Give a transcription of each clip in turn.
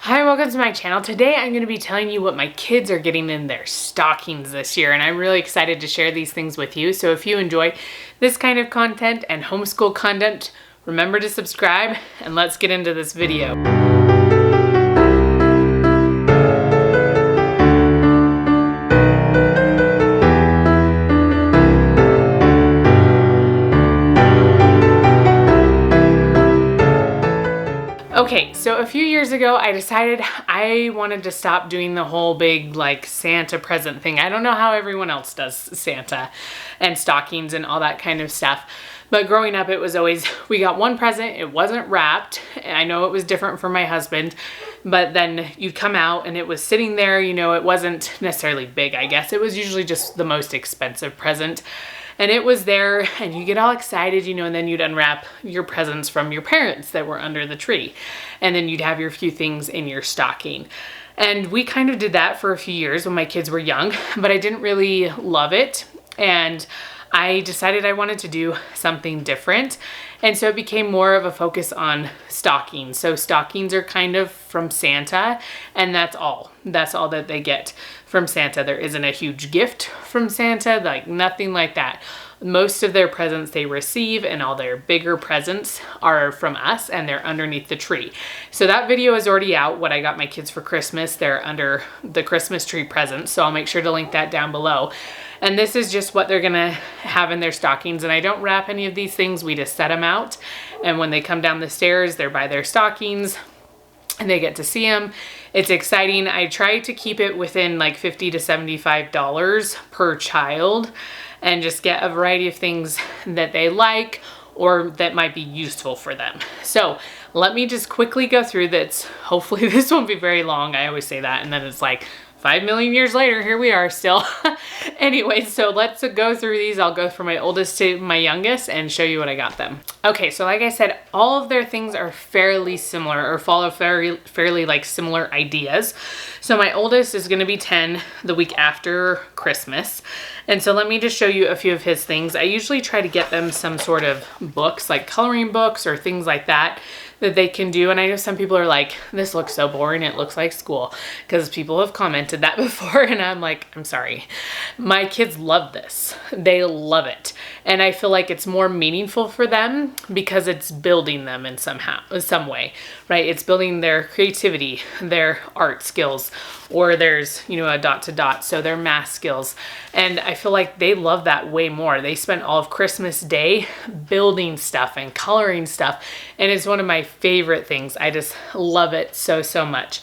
Hi, welcome to my channel. Today I'm going to be telling you what my kids are getting in their stockings this year, and I'm really excited to share these things with you. So if you enjoy this kind of content and homeschool content, remember to subscribe, and let's get into this video. Okay, so a few years ago, I decided I wanted to stop doing the whole big like Santa present thing. I don't know how everyone else does Santa and stockings and all that kind of stuff. But growing up, it was always, we got one present, it wasn't wrapped. And I know it was different for my husband, but then you'd come out and it was sitting there, you know, it wasn't necessarily big, I guess. It was usually just the most expensive present. And it was there and you get all excited, you know, and then you'd unwrap your presents from your parents that were under the tree. And then you'd have your few things in your stocking. And we kind of did that for a few years when my kids were young, but I didn't really love it. And I decided I wanted to do something different. And so it became more of a focus on stockings. So stockings are kind of from Santa, and that's all. That's all that they get from Santa. There isn't a huge gift from Santa, like nothing like that. Most of their presents they receive and all their bigger presents are from us, and they're underneath the tree. So that video is already out, what I got my kids for Christmas. They're under the Christmas tree presents, so I'll make sure to link that down below. And this is just what they're gonna have in their stockings. And I don't wrap any of these things, we just set them out. And when they come down the stairs, they're by their stockings and they get to see them. It's exciting. I try to keep it within like $50 to $75 per child and just get a variety of things that they like or that might be useful for them. So let me just quickly go through this. Hopefully this won't be very long. I always say that and then it's like 5 million years later, here we are still. Anyway, so let's go through these. I'll go from my oldest to my youngest and show you what I got them. Okay, so like I said, all of their things are fairly similar or follow fairly like similar ideas. So my oldest is gonna be 10 the week after Christmas. And so let me just show you a few of his things. I usually try to get them some sort of books, like coloring books or things like that they can do. And I know some people are like, this looks so boring, it looks like school, because people have commented that before, and I'm like, I'm sorry. My kids love this. They love it. And I feel like it's more meaningful for them because it's building them in some way, right? It's building their creativity, their art skills, or there's, you know, a dot to dot, so their math skills. And I feel like they love that way more. They spend all of Christmas Day building stuff and coloring stuff, and it's one of my favorite things. I just love it so, so much.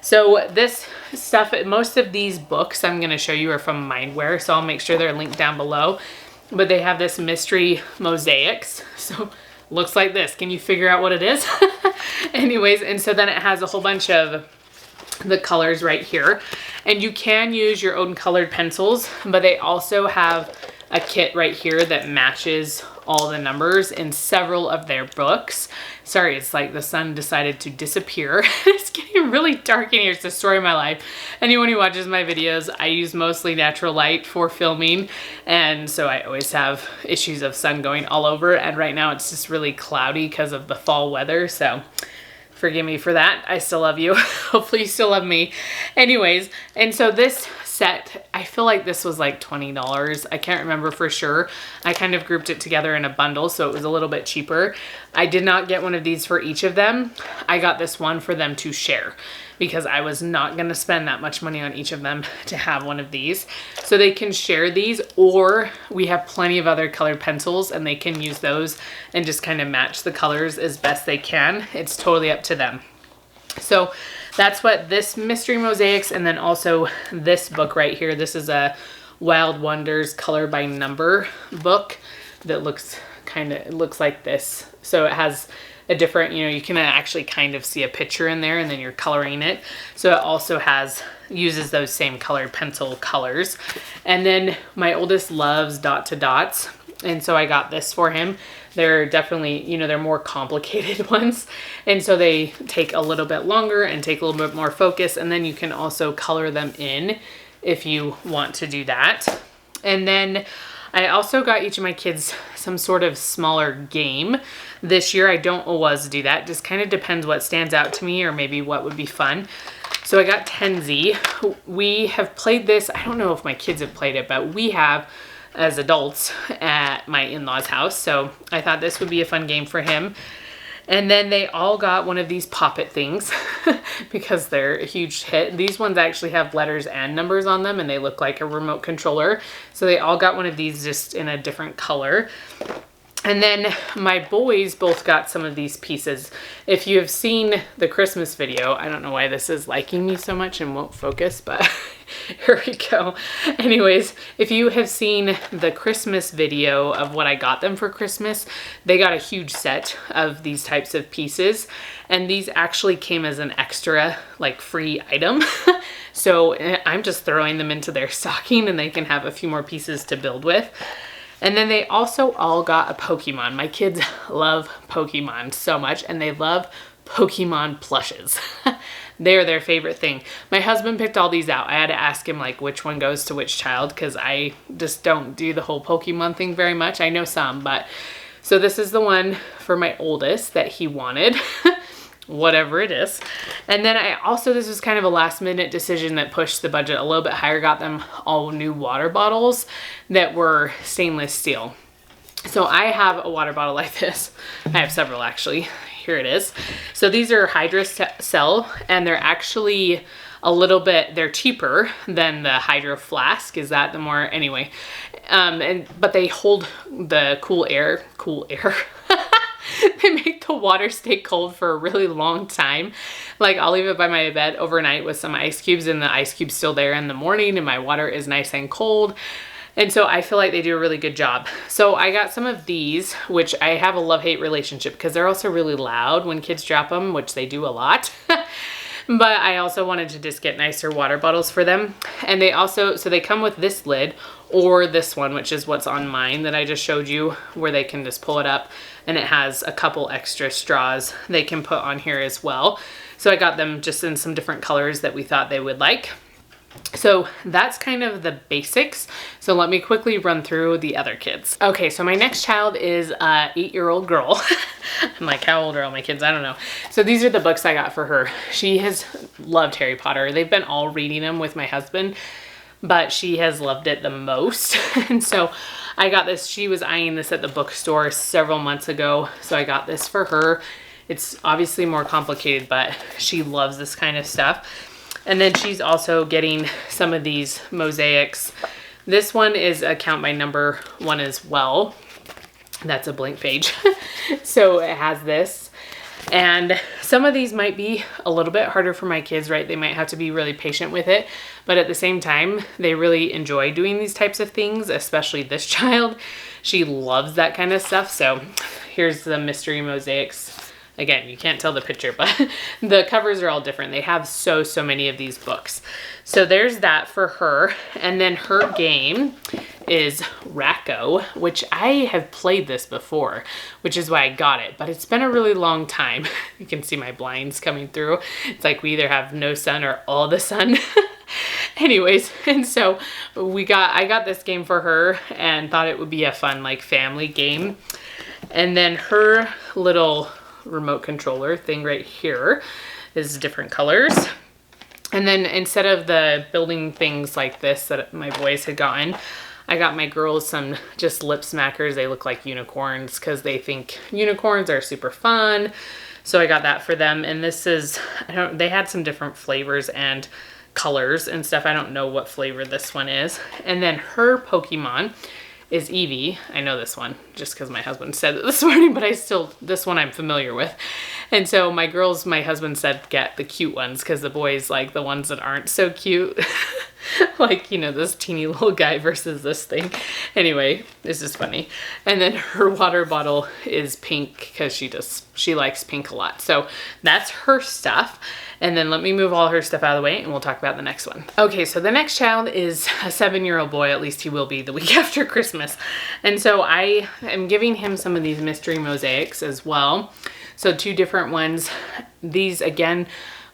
So this stuff, most of these books I'm gonna show you are from Mindware, so I'll make sure they're linked down below. But they have this mystery mosaics. So looks like this. Can you figure out what it is? Anyways, and so then it has a whole bunch of the colors right here. And you can use your own colored pencils, but they also have a kit right here that matches all the numbers in several of their books. Sorry, it's like the sun decided to disappear. It's getting really dark in here. It's the story of my life. Anyone who watches my videos, I use mostly natural light for filming. And so I always have issues of sun going all over. And right now it's just really cloudy because of the fall weather. So forgive me for that. I still love you. Hopefully you still love me. Anyways, and so this set, I feel like this was like $20. I can't remember for sure. I kind of grouped it together in a bundle, so it was a little bit cheaper. I did not get one of these for each of them. I got this one for them to share because I was not gonna spend that much money on each of them to have one of these. So they can share these, or we have plenty of other colored pencils and they can use those and just kind of match the colors as best they can. It's totally up to them. So that's what this mystery mosaics, and then also this book right here. This is a Wild Wonders color by number book that looks it looks like this. So it has a different, you know, you can actually kind of see a picture in there and then you're coloring it. So it also uses those same colored pencil colors. And then my oldest loves dot to dots. And so I got this for him. They're definitely, you know, they're more complicated ones. And so they take a little bit longer and take a little bit more focus. And then you can also color them in if you want to do that. And then I also got each of my kids some sort of smaller game. This year I don't always do that. Just kind of depends what stands out to me or maybe what would be fun. So I got Tenzi. We have played this. I don't know if my kids have played it, but we have as adults at my in-laws' house. So I thought this would be a fun game for him. And then they all got one of these pop-it things because they're a huge hit. These ones actually have letters and numbers on them and they look like a remote controller. So they all got one of these just in a different color. And then my boys both got some of these pieces. If you have seen the Christmas video, I don't know why this is liking me so much and won't focus, but here we go. Anyways, if you have seen the Christmas video of what I got them for Christmas, they got a huge set of these types of pieces. And these actually came as an extra, like, free item. So I'm just throwing them into their stocking and they can have a few more pieces to build with. And then they also all got a Pokemon. My kids love Pokemon so much and they love Pokemon plushes. They're their favorite thing. My husband picked all these out. I had to ask him like which one goes to which child because I just don't do the whole Pokemon thing very much. I know some, but so this is the one for my oldest that he wanted. Whatever it is. And then I also, this was kind of a last minute decision that pushed the budget a little bit higher, got them all new water bottles that were stainless steel. So I have a water bottle like this. I have several actually. Here it is. So these are Hydra Cell and they're actually a little bit, they're cheaper than the Hydro Flask. Is that the more, anyway. But they hold the cool air. They make the water stay cold for a really long time. Like I'll leave it by my bed overnight with some ice cubes and the ice cube's still there in the morning and my water is nice and cold. And so I feel like they do a really good job. So I got some of these, which I have a love-hate relationship because they're also really loud when kids drop them, which they do a lot. But I also wanted to just get nicer water bottles for them. And they also, so they come with this lid or this one, which is what's on mine that I just showed you, where they can just pull it up and it has a couple extra straws they can put on here as well. So I got them just in some different colors that we thought they would like. So that's kind of the basics. So let me quickly run through the other kids. Okay, so my next child is a 8-year-old girl. I'm like, how old are all my kids? I don't know. So these are the books I got for her. She has loved Harry Potter. They've been all reading them with my husband, but she has loved it the most. And so I got this. She was eyeing this at the bookstore several months ago. So I got this for her. It's obviously more complicated, but she loves this kind of stuff. And then she's also getting some of these mosaics. This one is a count by number one as well. That's a blank page. So it has this. And some of these might be a little bit harder for my kids, right? They might have to be really patient with it. But at the same time, they really enjoy doing these types of things, especially this child. She loves that kind of stuff. So here's the mystery mosaics. Again, you can't tell the picture, but the covers are all different. They have so many of these books. So there's that for her. And then her game is Racco, which I have played this before, which is why I got it. But it's been a really long time. You can see my blinds coming through. It's like we either have no sun or all the sun. Anyways, and so I got this game for her and thought it would be a fun like family game. And then her little remote controller thing right here is different colors. And then instead of the building things like this that my boys had gotten, I got my girls some just lip smackers. They look like unicorns because they think unicorns are super fun. So I got that for them. And this is, they had some different flavors and colors and stuff. I don't know what flavor this one is. And then her Pokemon is Eevee. I know this one just because my husband said it this morning, but this one I'm familiar with. And so my husband said get the cute ones because the boys like the ones that aren't so cute. Like, you know, this teeny little guy versus this thing. Anyway, this is funny. And then her water bottle is pink because she likes pink a lot. So that's her stuff. And then let me move all her stuff out of the way and we'll talk about the next one. Okay, so the next child is a 7-year-old boy. At least he will be the week after Christmas. And so I am giving him some of these mystery mosaics as well. So 2 different ones. These, again,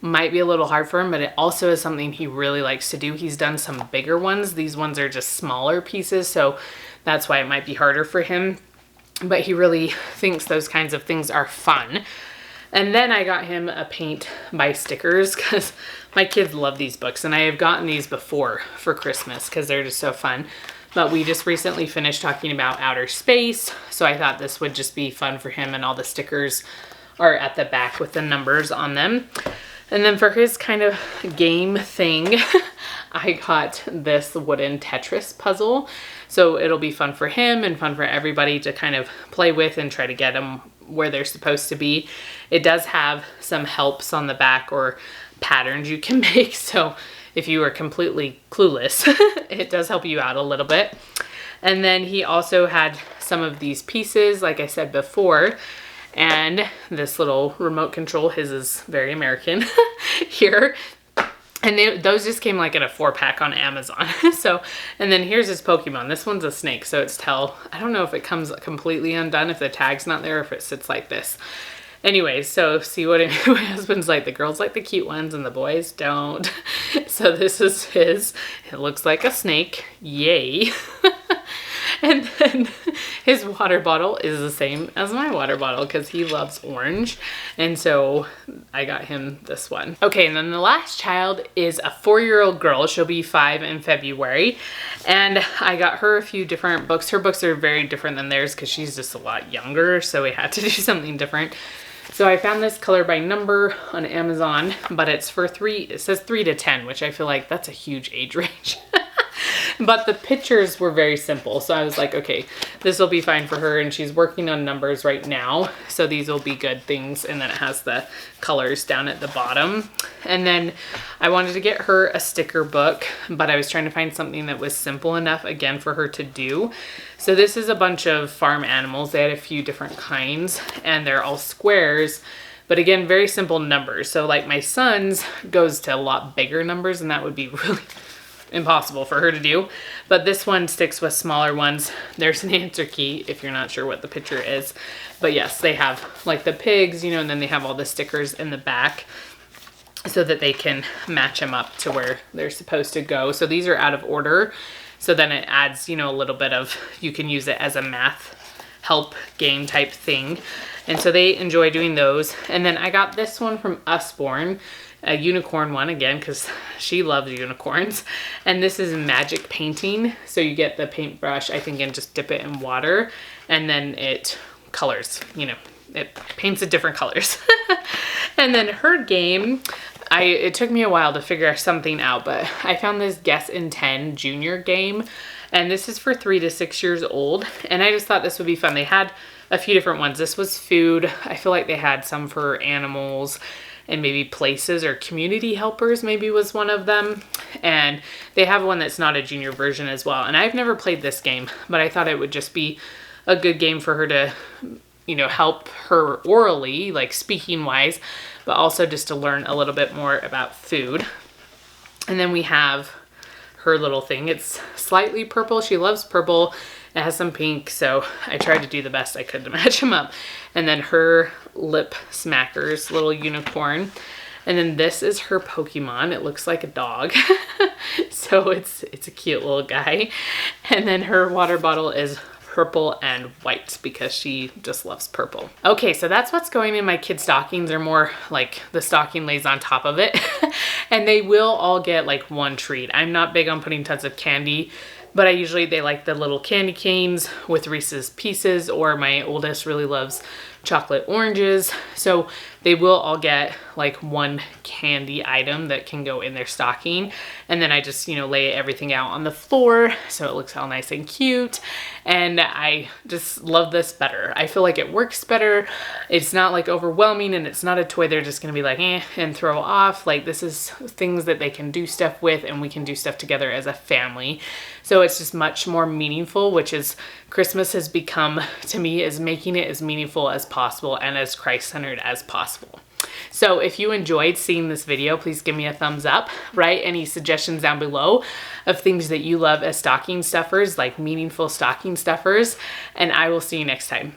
might be a little hard for him, but it also is something he really likes to do. He's done some bigger ones. These ones are just smaller pieces, so that's why it might be harder for him. But he really thinks those kinds of things are fun. And then I got him a paint by stickers because my kids love these books, and I have gotten these before for Christmas because they're just so fun. But we just recently finished talking about outer space, so I thought this would just be fun for him, and all the stickers are at the back with the numbers on them. And then for his kind of game thing, I got this wooden Tetris puzzle. So it'll be fun for him and fun for everybody to kind of play with and try to get them where they're supposed to be. It does have some helps on the back or patterns you can make. So if you are completely clueless, it does help you out a little bit. And then he also had some of these pieces, like I said before, and this little remote control. His is very American here. And those just came like in a 4-pack on Amazon. So, and then here's his Pokemon. This one's a snake, so it's I don't know if it comes completely undone, if the tag's not there, if it sits like this. Anyways, so see what my husband's like. The girls like the cute ones and the boys don't. So this is his. It looks like a snake. Yay. And then his water bottle is the same as my water bottle because he loves orange. And so I got him this one. Okay, and then the last child is a 4-year-old girl. She'll be 5 in February. And I got her a few different books. Her books are very different than theirs because she's just a lot younger. So we had to do something different. So I found this color by number on Amazon, but it's for it says 3 to 10, which I feel like that's a huge age range. But the pictures were very simple. So I was like, okay, this will be fine for her. And she's working on numbers right now. So these will be good things. And then it has the colors down at the bottom. And then I wanted to get her a sticker book, but I was trying to find something that was simple enough, again, for her to do. So this is a bunch of farm animals. They had a few different kinds, and they're all squares. But again, very simple numbers. So like my son's goes to a lot bigger numbers, and that would be really impossible for her to do. But this one sticks with smaller ones. There's an answer key if you're not sure what the picture is. But yes, they have like the pigs, you know, and then they have all the stickers in the back so that they can match them up to where they're supposed to go. So these are out of order. So then it adds, you know, a little bit of, you can use it as a math help game type thing. And so they enjoy doing those. And then I got this one from Usborne, a unicorn one again, because she loves unicorns. And this is magic painting. So you get the paintbrush, I think, and just dip it in water. And then it colors, you know, it paints it different colors. And then her game, it took me a while to figure something out, but I found this Guess in 10 junior game. And this is for 3 to 6 years old. And I just thought this would be fun. They had a few different ones. This was food. I feel like they had some for animals and maybe places, or community helpers maybe was one of them. And they have one that's not a junior version as well. And I've never played this game, but I thought it would just be a good game for her to, you know, help her orally, like speaking wise, but also just to learn a little bit more about food. And then we have her little thing. It's slightly purple. She loves purple. It has some pink, so I tried to do the best I could to match them up. And then her lip smackers, little unicorn. And then this is her Pokemon. It looks like a dog. So it's a cute little guy. And then her water bottle is purple and white because she just loves purple. Okay, so that's what's going in my kids' stockings, or more like the stocking lays on top of it. And they will all get like one treat. I'm not big on putting tons of candy, but they like the little candy canes with Reese's Pieces, or my oldest really loves chocolate oranges. So they will all get like one candy item that can go in their stocking. And then I just, you know, lay everything out on the floor so it looks all nice and cute. And I just love this better. I feel like it works better. It's not like overwhelming, and it's not a toy they're just gonna be like, eh, and throw off. Like, this is things that they can do stuff with, and we can do stuff together as a family. So it's just much more meaningful, which is Christmas has become, to me, is making it as meaningful as possible and as Christ-centered as possible. So if you enjoyed seeing this video, please give me a thumbs up. Write any suggestions down below of things that you love as stocking stuffers, like meaningful stocking stuffers, and I will see you next time.